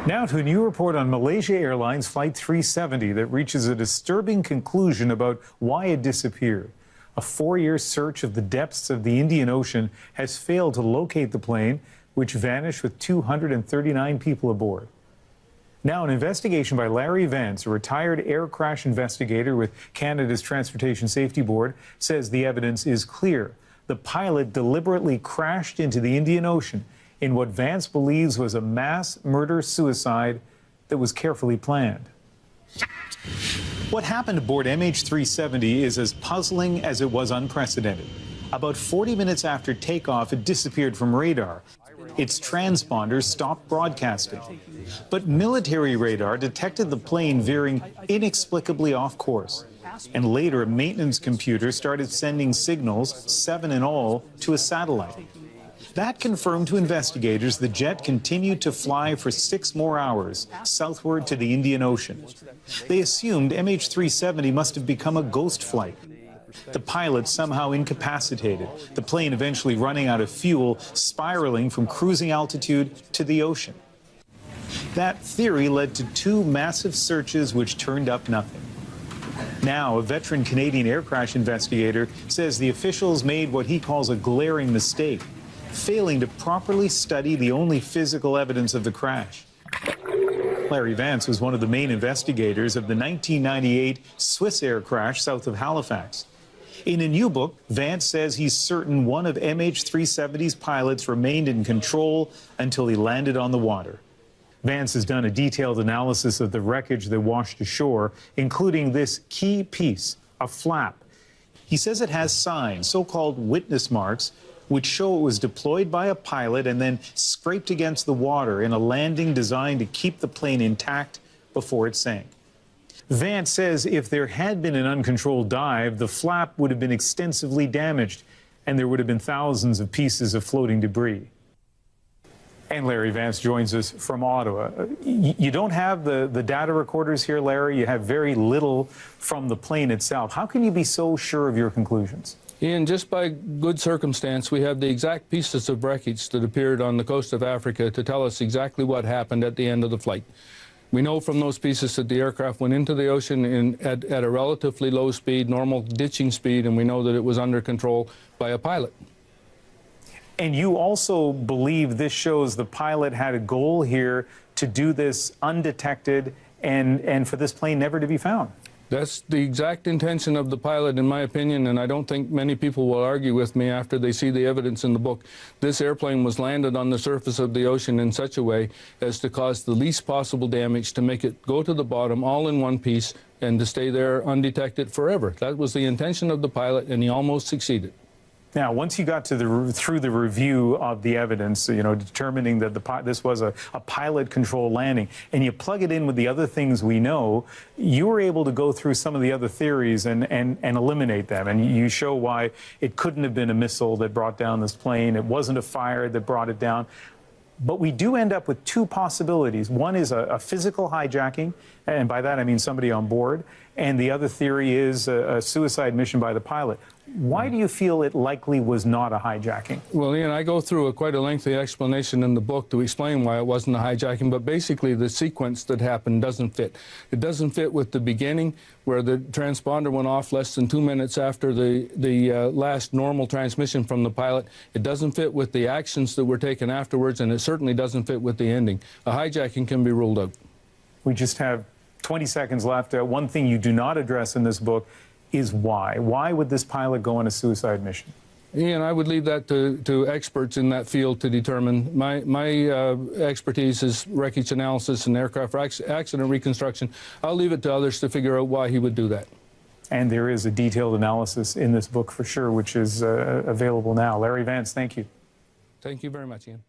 Now to a new report on Malaysia Airlines Flight 370 that reaches a disturbing conclusion about why it disappeared. A 4-year search of the depths of the Indian Ocean has failed to locate the plane, which vanished with 239 people aboard. Now, an investigation by Larry Vance, a retired air crash investigator with Canada's Transportation Safety Board, says the evidence is clear. The pilot deliberately crashed into the Indian Ocean in what Vance believes was a mass murder-suicide that was carefully planned. What happened aboard MH370 is as puzzling as it was unprecedented. About 40 minutes after takeoff, it disappeared from radar. Its transponders stopped broadcasting. But military radar detected the plane veering inexplicably off course. And later, a maintenance computer started sending signals, 7 in all, to a satellite. That confirmed to investigators the jet continued to fly for 6 more hours southward to the Indian Ocean. They assumed MH370 must have become a ghost flight. The pilot somehow incapacitated, the plane eventually running out of fuel, spiraling from cruising altitude to the ocean. That theory led to 2 massive searches which turned up nothing. Now, a veteran Canadian air crash investigator says the officials made what he calls a glaring mistake, failing to properly study the only physical evidence of the crash. Larry Vance was one of the main investigators of the 1998 Swiss air crash south of Halifax. In a new book, Vance says he's certain one of MH370's pilots remained in control until he landed on the water. Vance has done a detailed analysis of the wreckage that washed ashore, including this key piece, a flap. He says it has signs, so-called witness marks, which show it was deployed by a pilot and then scraped against the water in a landing designed to keep the plane intact before it sank. Vance says if there had been an uncontrolled dive, the flap would have been extensively damaged and there would have been thousands of pieces of floating debris. And Larry Vance joins us from Ottawa. You don't have the data recorders here, Larry. You have very little from the plane itself. How can you be so sure of your conclusions? Ian, just by good circumstance, we have the exact pieces of wreckage that appeared on the coast of Africa to tell us exactly what happened at the end of the flight. We know from those pieces that the aircraft went into the ocean at a relatively low speed, normal ditching speed, and we know that it was under control by a pilot. And you also believe this shows the pilot had a goal here to do this undetected and for this plane never to be found. That's the exact intention of the pilot, in my opinion, and I don't think many people will argue with me after they see the evidence in the book. This airplane was landed on the surface of the ocean in such a way as to cause the least possible damage, to make it go to the bottom all in one piece and to stay there undetected forever. That was the intention of the pilot, and he almost succeeded. Now, once you got to through the review of the evidence, determining that this was a pilot-controlled landing, and you plug it in with the other things we know, you were able to go through some of the other theories and eliminate them. And you show why it couldn't have been a missile that brought down this plane. It wasn't a fire that brought it down. But we do end up with 2 possibilities. One is a physical hijacking, and by that I mean somebody on board, and the other theory is a suicide mission by the pilot. Why do you feel it likely was not a hijacking? Well, Ian, I go through quite a lengthy explanation in the book to explain why it wasn't a hijacking, but basically the sequence that happened doesn't fit. It doesn't fit with the beginning, where the transponder went off less than 2 minutes after the last normal transmission from the pilot. It doesn't fit with the actions that were taken afterwards, and it certainly doesn't fit with the ending. A hijacking can be ruled out. We just have 20 seconds left. One thing you do not address in this book is why. Why would this pilot go on a suicide mission? Ian, I would leave that to experts in that field to determine. My expertise is wreckage analysis and aircraft accident reconstruction. I'll leave it to others to figure out why he would do that. And there is a detailed analysis in this book for sure, which is available now. Larry Vance, thank you. Thank you very much, Ian.